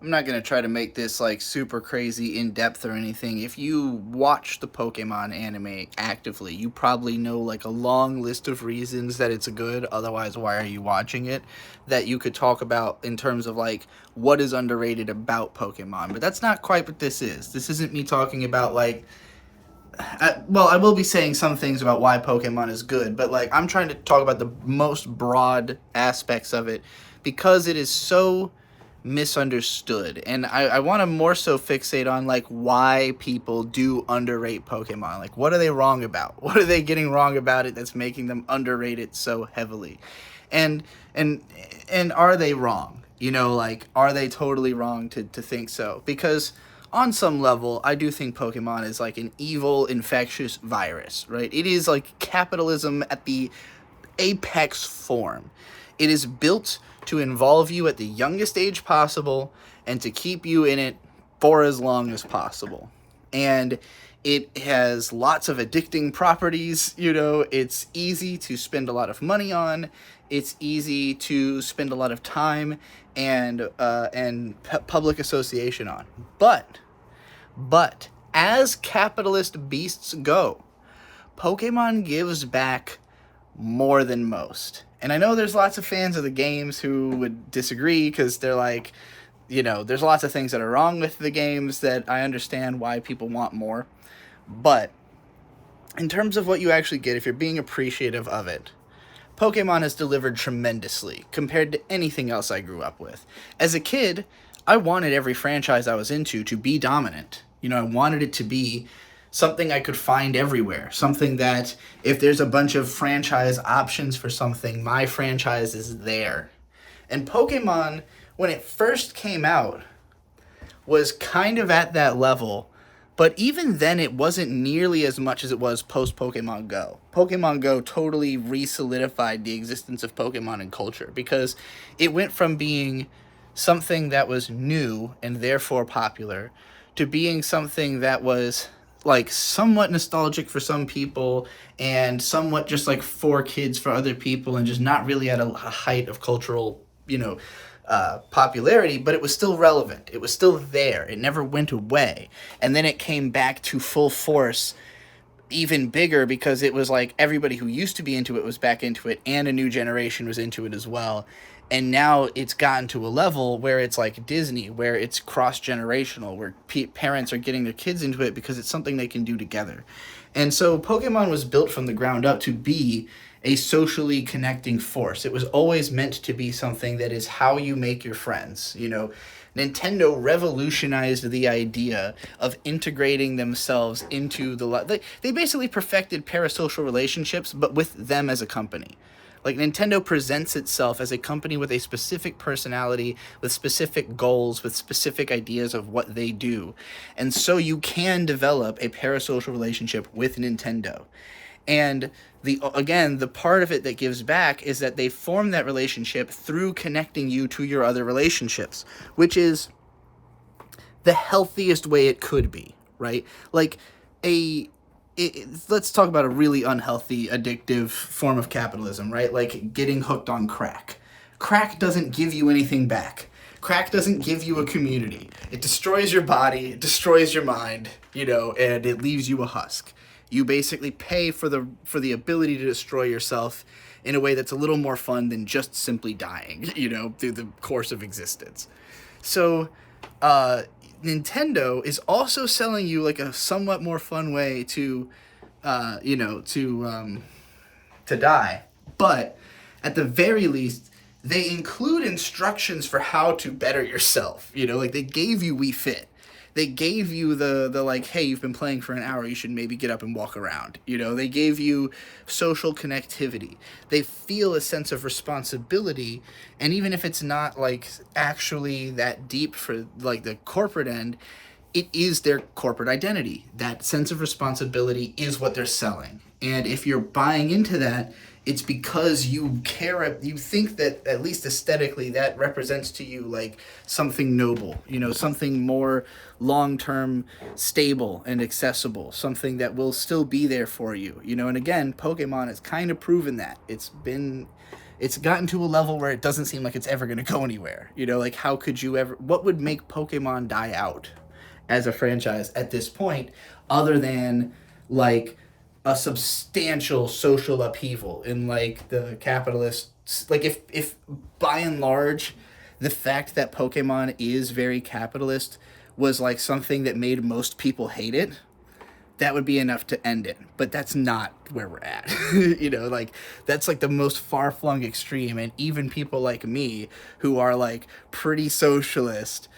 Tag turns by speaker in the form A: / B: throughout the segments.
A: I'm not going to try to make this like super crazy in depth or anything. If you watch the Pokemon anime actively, you probably know like a long list of reasons that it's good. Otherwise, why are you watching it? That you could talk about in terms of like what is underrated about Pokemon. But that's not quite what this is. This isn't me talking about like I will be saying some things about why Pokemon is good, but like I'm trying to talk about the most broad aspects of it because it is so misunderstood. And I want to more so fixate on like why people do underrate Pokemon. Like what are they wrong about? What are they getting wrong about it that's making them underrate it so heavily? And and and are they wrong? You know, like are they totally wrong to think so? Because on some level, I do think Pokemon is like an evil, infectious virus, right? It is like capitalism at the apex form. It is built to involve you at the youngest age possible and to keep you in it for as long as possible. And it has lots of addicting properties. You know, it's easy to spend a lot of money on. It's easy to spend a lot of time and public association on. But as capitalist beasts go, Pokemon gives back more than most. And I know there's lots of fans of the games who would disagree because they're like, you know, there's lots of things that are wrong with the games that I understand why people want more. But in terms of what you actually get, if you're being appreciative of it, Pokemon has delivered tremendously compared to anything else I grew up with. As a kid, I wanted every franchise I was into to be dominant. You know, I wanted it to be something I could find everywhere. Something that if there's a bunch of franchise options for something, my franchise is there. And Pokemon, when it first came out, was kind of at that level. But even then, it wasn't nearly as much as it was post Pokemon Go. Pokemon Go totally re solidified the existence of Pokemon in culture because it went from being something that was new and therefore popular to being something that was like somewhat nostalgic for some people and somewhat just like for kids for other people and just not really at a height of cultural, popularity, but it was still relevant. It was still there. It never went away. And then it came back to full force even bigger because it was like everybody who used to be into it was back into it and a new generation was into it as well. And now it's gotten to a level where it's like Disney, where it's cross generational, where parents are getting their kids into it because it's something they can do together. And so Pokemon was built from the ground up to be a socially connecting force. It was always meant to be something that is how you make your friends. You know, Nintendo revolutionized the idea of integrating themselves into they basically perfected parasocial relationships, but with them as a company. Like Nintendo presents itself as a company with a specific personality, with specific goals, with specific ideas of what they do. And so you can develop a parasocial relationship with Nintendo. And the part of it that gives back is that they form that relationship through connecting you to your other relationships, which is the healthiest way it could be, right? Like a let's talk about a really unhealthy, addictive form of capitalism, right? Like getting hooked on crack. Crack doesn't give you anything back. Crack doesn't give you a community. It destroys your body, it destroys your mind, and it leaves you a husk. You basically pay for the ability to destroy yourself in a way that's a little more fun than just simply dying, through the course of existence. So, Nintendo is also selling you like a somewhat more fun way uh, you know, to um, to die. But at the very least, they include instructions for how to better yourself. Like they gave you We Fit. They gave you the like, hey, you've been playing for an hour, you should maybe get up and walk around. They gave you social connectivity. They feel a sense of responsibility, and even if it's not like actually that deep for like the corporate end, it is their corporate identity. That sense of responsibility is what they're selling. And if you're buying into that, it's because you think that at least aesthetically that represents to you like something noble, something more long-term stable and accessible, something that will still be there for you. And again, Pokemon has kind of proven that. it's gotten to a level where it doesn't seem like it's ever going to go anywhere. You know, like how could you ever, what would make Pokemon die out as a franchise at this point other than like a substantial social upheaval in like the capitalist, like if by and large the fact that Pokemon is very capitalist was like something that made most people hate it, that would be enough to end it. But that's not where we're at. You know, like that's like the most far-flung extreme, and even people like me who are like pretty socialist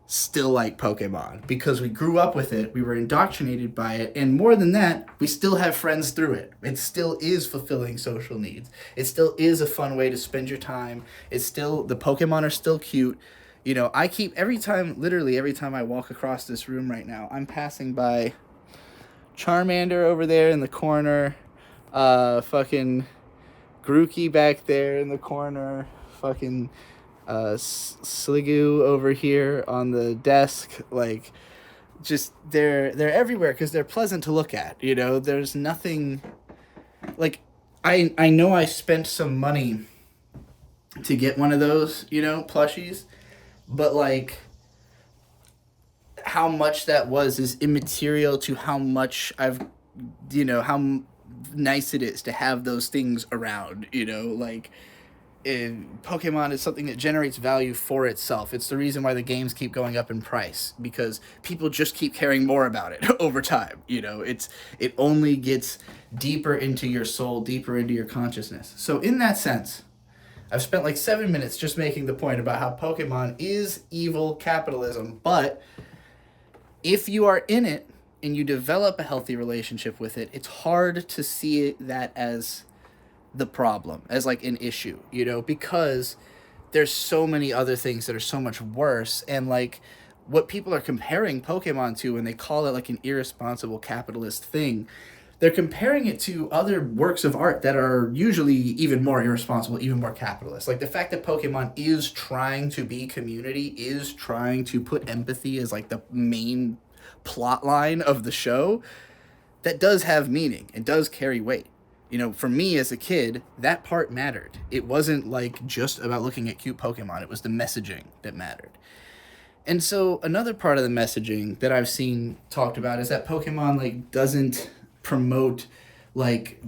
A: still like Pokemon because we grew up with it, we were indoctrinated by it, and more than that, we still have friends through it. It still is fulfilling social needs. It still is a fun way to spend your time. It's still, the Pokemon are still cute. You know, I keep, literally every time I walk across this room right now, I'm passing by Charmander over there in the corner, fucking Grookey back there in the corner, fucking Sliggoo over here on the desk. Like, just they're everywhere because they're pleasant to look at. You know, there's nothing like I know I spent some money to get one of those, you know, plushies, but like how much that was is immaterial to how much I've, you know, how nice it is to have those things around, you know, like Pokemon is something that generates value for itself. It's the reason why the games keep going up in price, because people just keep caring more about it over time. You know, it only gets deeper into your soul, deeper into your consciousness. So in that sense, I've spent like 7 minutes just making the point about how Pokemon is evil capitalism, but if you are in it and you develop a healthy relationship with it, it's hard to see that as the problem, as like an issue, you know, because there's so many other things that are so much worse. And like what people are comparing Pokemon to when they call it like an irresponsible capitalist thing, they're comparing it to other works of art that are usually even more irresponsible, even more capitalist. Like the fact that Pokemon is trying to be community, is trying to put empathy as like the main plot line of the show, that does have meaning. It does carry weight. You know, for me as a kid, that part mattered. It wasn't like just about looking at cute Pokemon. It was the messaging that mattered. And so another part of the messaging that I've seen talked about is that Pokemon like doesn't promote like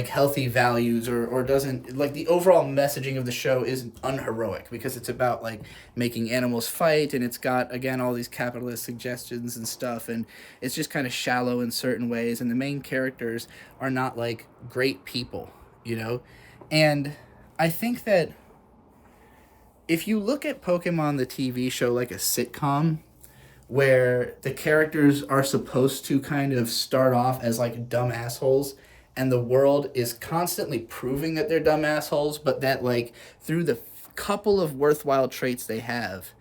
A: healthy values, or doesn't, like, the overall messaging of the show is unheroic because it's about like making animals fight, and it's got again all these capitalist suggestions and stuff, and it's just kind of shallow in certain ways, and the main characters are not like great people, you know. And I think that if you look at Pokemon the TV show like a sitcom, where the characters are supposed to kind of start off as like dumb assholes, and the world is constantly proving that they're dumb assholes, but that like through the couple of worthwhile traits they have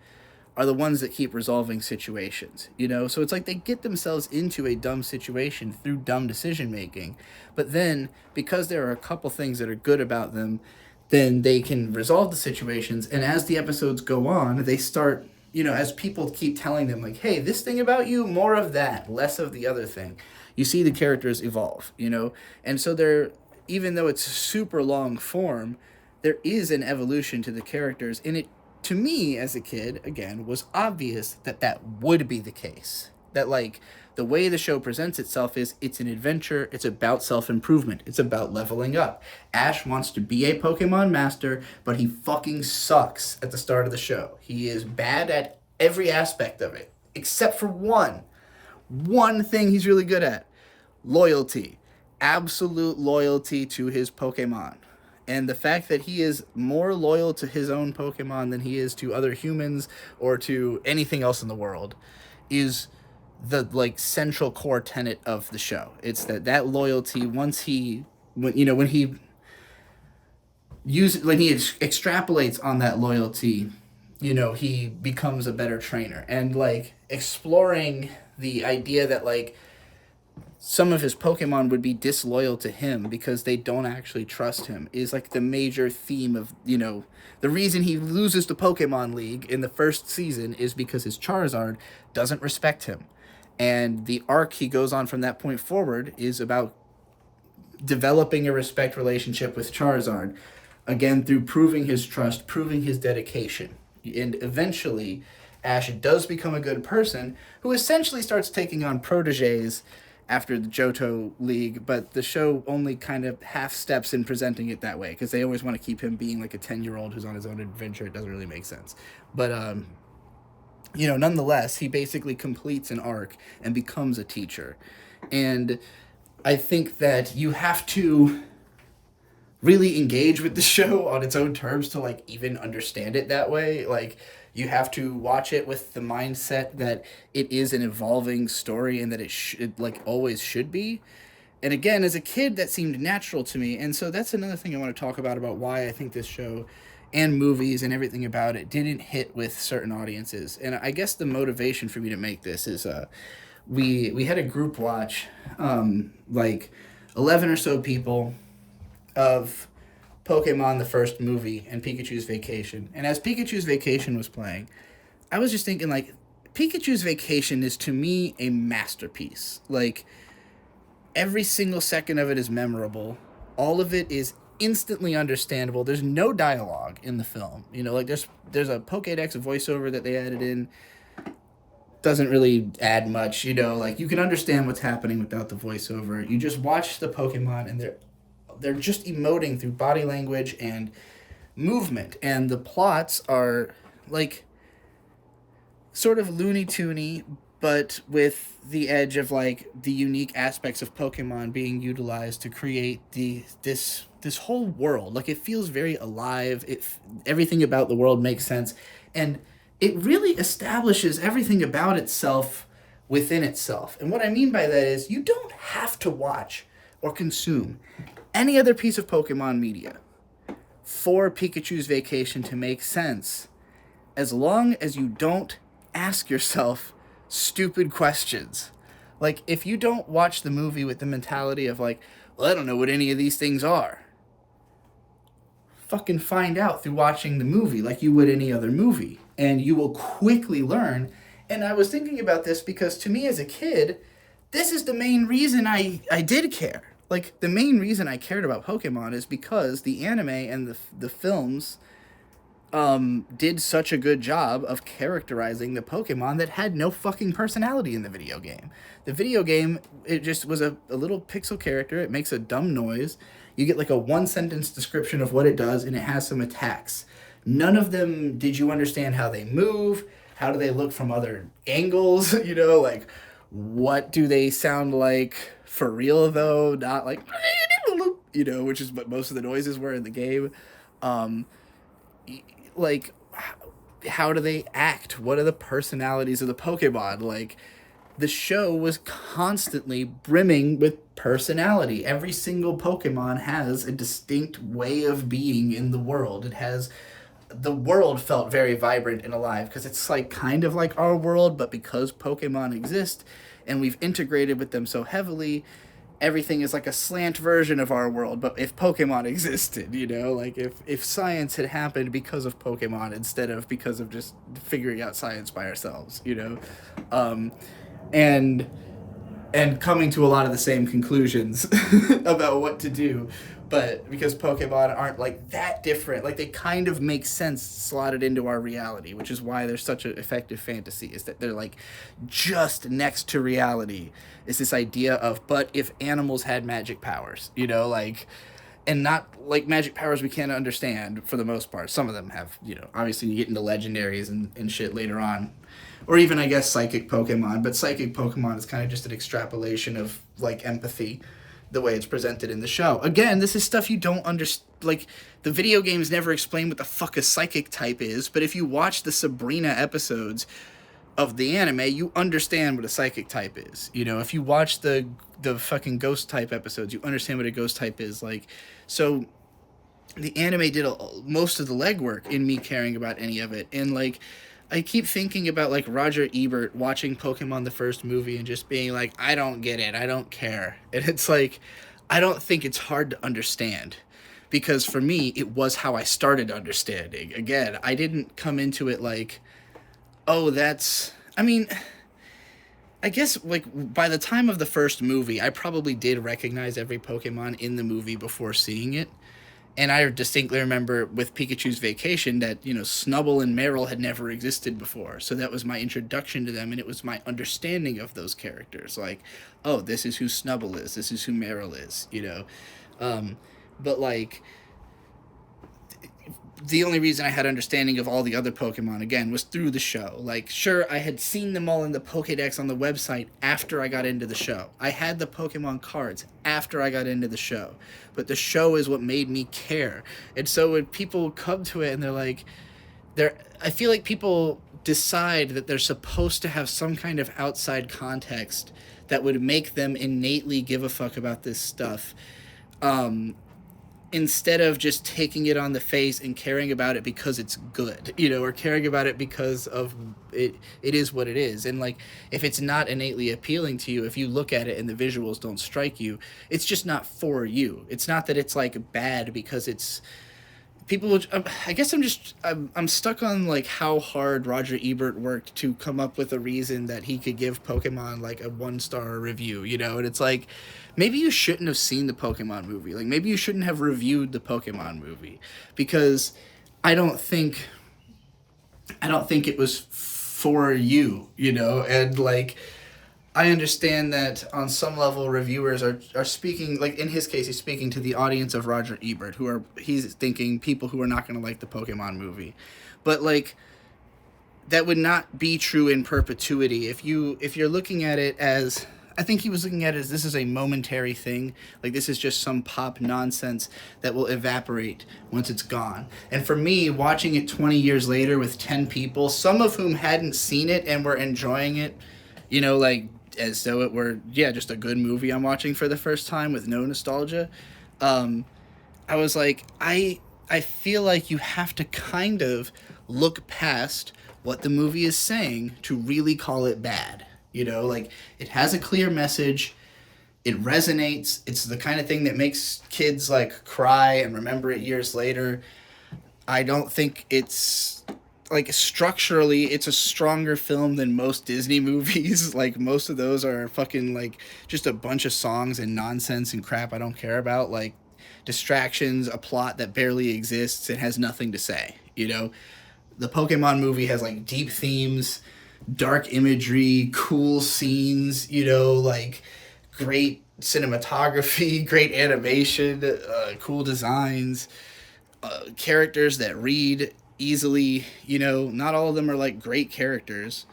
A: are the ones that keep resolving situations, you know? So it's like they get themselves into a dumb situation through dumb decision making, but then because there are a couple things that are good about them, then they can resolve the situations, and as the episodes go on, they start, you know, as people keep telling them like, hey, this thing about you, more of that, less of the other thing, you see the characters evolve, you know. And so they're, even though it's super long form, there is an evolution to the characters, and it, to me as a kid, again, was obvious that that would be the case. That like the way the show presents itself is it's an adventure, it's about self-improvement, it's about leveling up. Ash wants to be a Pokemon master, but he fucking sucks at the start of the show. He is bad at every aspect of it, except for one thing he's really good at: loyalty. Absolute loyalty to his Pokemon. And the fact that he is more loyal to his own Pokemon than he is to other humans or to anything else in the world is the like central core tenet of the show. It's that loyalty, once he, when he extrapolates on that loyalty, you know, he becomes a better trainer. And like exploring the idea that like some of his Pokemon would be disloyal to him because they don't actually trust him is like the major theme of, you know, the reason he loses the Pokemon League in the first season is because his Charizard doesn't respect him. And the arc he goes on from that point forward is about developing a respect relationship with Charizard. again, through proving his trust, proving his dedication. And eventually, Ash does become a good person who essentially starts taking on proteges after the Johto League, but the show only kind of half steps in presenting it that way because they always want to keep him being like a 10-year-old who's on his own adventure. It doesn't really make sense. But, nonetheless, he basically completes an arc and becomes a teacher. And I think that you have to really engage with the show on its own terms to like even understand it that way. Like you have to watch it with the mindset that it is an evolving story and that it like always should be. And again, as a kid, that seemed natural to me. And so that's another thing I want to talk about why I think this show and movies and everything about it didn't hit with certain audiences. And I guess the motivation for me to make this is we had a group watch, like 11 or so people, of Pokemon the first movie and Pikachu's Vacation. And as Pikachu's Vacation was playing, I was just thinking like Pikachu's Vacation is to me a masterpiece. Like every single second of it is memorable. All of it is instantly understandable. There's no dialogue in the film. Like there's a Pokédex voiceover that they added in. Doesn't really add much, like you can understand what's happening without the voiceover. You just watch the Pokemon and they're just emoting through body language and movement, and the plots are like sort of Looney Toony, but with the edge of like the unique aspects of Pokemon being utilized to create this whole world. Like it feels very alive. Everything about the world makes sense, and it really establishes everything about itself within itself. And what I mean by that is you don't have to watch or consume any other piece of Pokemon media for Pikachu's Vacation to make sense, as long as you don't ask yourself stupid questions. Like, if you don't watch the movie with the mentality of like, well, I don't know what any of these things are, fucking find out through watching the movie like you would any other movie, and you will quickly learn. And I was thinking about this because to me as a kid, this is the main reason I did care. Like, the main reason I cared about Pokemon is because the anime and the films did such a good job of characterizing the Pokemon that had no fucking personality in the video game. The video game, it just was a little pixel character. It makes a dumb noise. You get like a one-sentence description of what it does, and it has some attacks. None of them did you understand how they move, how do they look from other angles, like what do they sound like for real though, not like, which is what most of the noises were in the game. Like, how do they act? What are the personalities of the Pokemon? Like, the show was constantly brimming with personality. Every single Pokemon has a distinct way of being in the world. The world felt very vibrant and alive because it's like kind of like our world, but because Pokemon exist and we've integrated with them so heavily, everything is like a slant version of our world. But if Pokemon existed, like if science had happened because of Pokemon instead of because of just figuring out science by ourselves, and coming to a lot of the same conclusions about what to do. But because Pokemon aren't like that different, like they kind of make sense slotted into our reality, which is why they're such an effective fantasy, is that they're like just next to reality. Is this idea of, but if animals had magic powers, like, and not like magic powers we can't understand for the most part. Some of them have, obviously you get into legendaries and shit later on. Or even, I guess, psychic Pokemon. But psychic Pokemon is kind of just an extrapolation of, like, empathy, the way it's presented in the show. Again, this is stuff you don't understand. Like, the video games never explain what the fuck a psychic type is. But if you watch the Sabrina episodes of the anime, you understand what a psychic type is. If you watch the fucking ghost type episodes, you understand what a ghost type is. Like, so the anime did most of the legwork in me caring about any of it. And, like, I keep thinking about, like, Roger Ebert watching Pokemon the first movie and just being like, I don't get it, I don't care. And it's like, I don't think it's hard to understand. Because for me, it was how I started understanding. Again, I didn't come into it like, oh, I guess, like, by the time of the first movie, I probably did recognize every Pokemon in the movie before seeing it. And I distinctly remember with Pikachu's Vacation that, Snubble and Meryl had never existed before. So that was my introduction to them, and it was my understanding of those characters. Like, oh, this is who Snubble is, this is who Meryl is. But, like, the only reason I had understanding of all the other Pokemon, again, was through the show. Like, sure, I had seen them all in the Pokedex on the website after I got into the show. I had the Pokemon cards after I got into the show. But the show is what made me care. And so when people come to it and they're like, I feel like people decide that they're supposed to have some kind of outside context that would make them innately give a fuck about this stuff. Instead of just taking it on the face and caring about it because it's good, or caring about it because of it is what it is. And, like, if it's not innately appealing to you, if you look at it and the visuals don't strike you, it's just not for you. It's not that it's, like, bad because it's people. I guess I'm stuck on, like, how hard Roger Ebert worked to come up with a reason that he could give Pokemon, like, a 1-star review, and it's like, maybe you shouldn't have seen the Pokemon movie. Like, maybe you shouldn't have reviewed the Pokemon movie, because I don't think it was for you, and, like, I understand that on some level reviewers are speaking, like, in his case, he's speaking to the audience of Roger Ebert, he's thinking people who are not going to like the Pokemon movie. But, like, that would not be true in perpetuity. If you're looking at it as, I think he was looking at it as, this is a momentary thing. Like, this is just some pop nonsense that will evaporate once it's gone. And for me, watching it 20 years later with 10 people, some of whom hadn't seen it and were enjoying it, like, as though it were, just a good movie I'm watching for the first time with no nostalgia, I was like, I feel like you have to kind of look past what the movie is saying to really call it bad. Like, it has a clear message. It resonates. It's the kind of thing that makes kids, like, cry and remember it years later. I don't think it's, like, structurally, it's a stronger film than most Disney movies. Like, most of those are fucking, like, just a bunch of songs and nonsense and crap I don't care about. Like, distractions, a plot that barely exists and has nothing to say, The Pokemon movie has, like, deep themes, dark imagery, cool scenes, like, great cinematography, great animation, cool designs, characters that read easily. Not all of them are, like, great characters.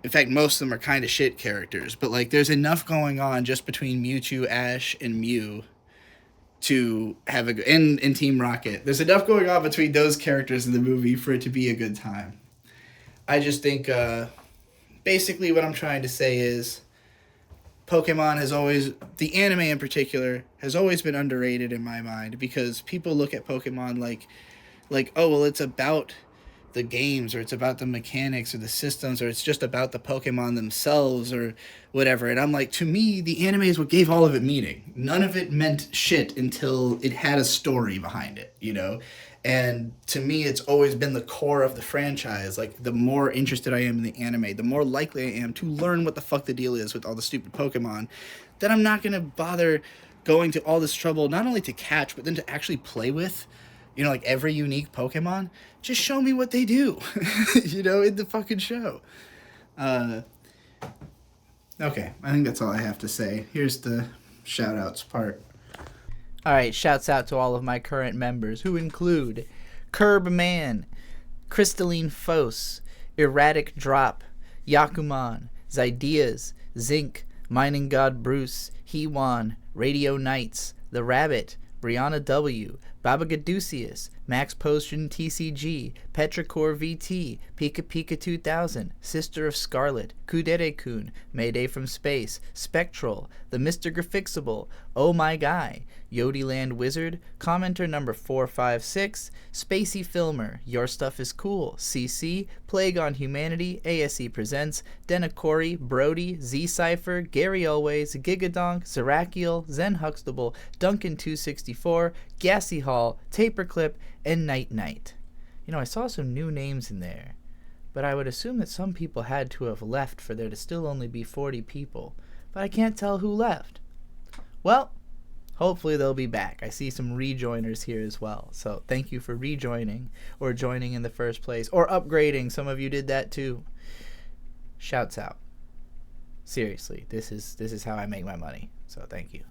A: In fact, most of them are kind of shit characters, but, like, there's enough going on just between Mewtwo, Ash, and Mew to have in Team Rocket. There's enough going on between those characters in the movie for it to be a good time. I just think, basically what I'm trying to say is, Pokemon has always, the anime in particular, has always been underrated in my mind, because people look at Pokemon like, oh, well, it's about the games, or it's about the mechanics or the systems, or it's just about the Pokemon themselves or whatever. And I'm like, to me, the anime is what gave all of it meaning. None of it meant shit until it had a story behind it, And to me, it's always been the core of the franchise. Like, the more interested I am in the anime, the more likely I am to learn what the fuck the deal is with all the stupid Pokemon, that I'm not going to bother going to all this trouble, not only to catch, but then to actually play with, like, every unique Pokemon. Just show me what they do, in the fucking show. Okay, I think that's all I have to say. Here's the shout-outs part.
B: Alright, shouts out to all of my current members, who include Curb Man, Crystalline Fos, Erratic Drop, Yakuman, Zydeas, Zinc, Mining God Bruce, Hewan, Radio Knights, The Rabbit, Brianna W., Baba Gadusius, Max Potion TCG, Petrichor VT, Pika Pika 2000, Sister of Scarlet, Kudere-kun, Mayday from Space, Spectral, The Mr. Grafixable, Oh My Guy, Yodiland Wizard, Commenter number 456, Spacey Filmer, Your Stuff is Cool, CC, Plague on Humanity, ASE Presents, Denakori, Brody, Z-Cypher, Gary Always, Gigadonk, Zerakiel, Zen Huxtable, Duncan264, Gassy Hall, Taperclip, and Night Night. I saw some new names in there, but I would assume that some people had to have left for there to still only be 40 people, but I can't tell who left. Well, Hopefully they'll be back. I see some rejoiners here as well. So thank you for rejoining or joining in the first place or upgrading. Some of you did that too. Shouts out. Seriously, this is how I make my money. So thank you.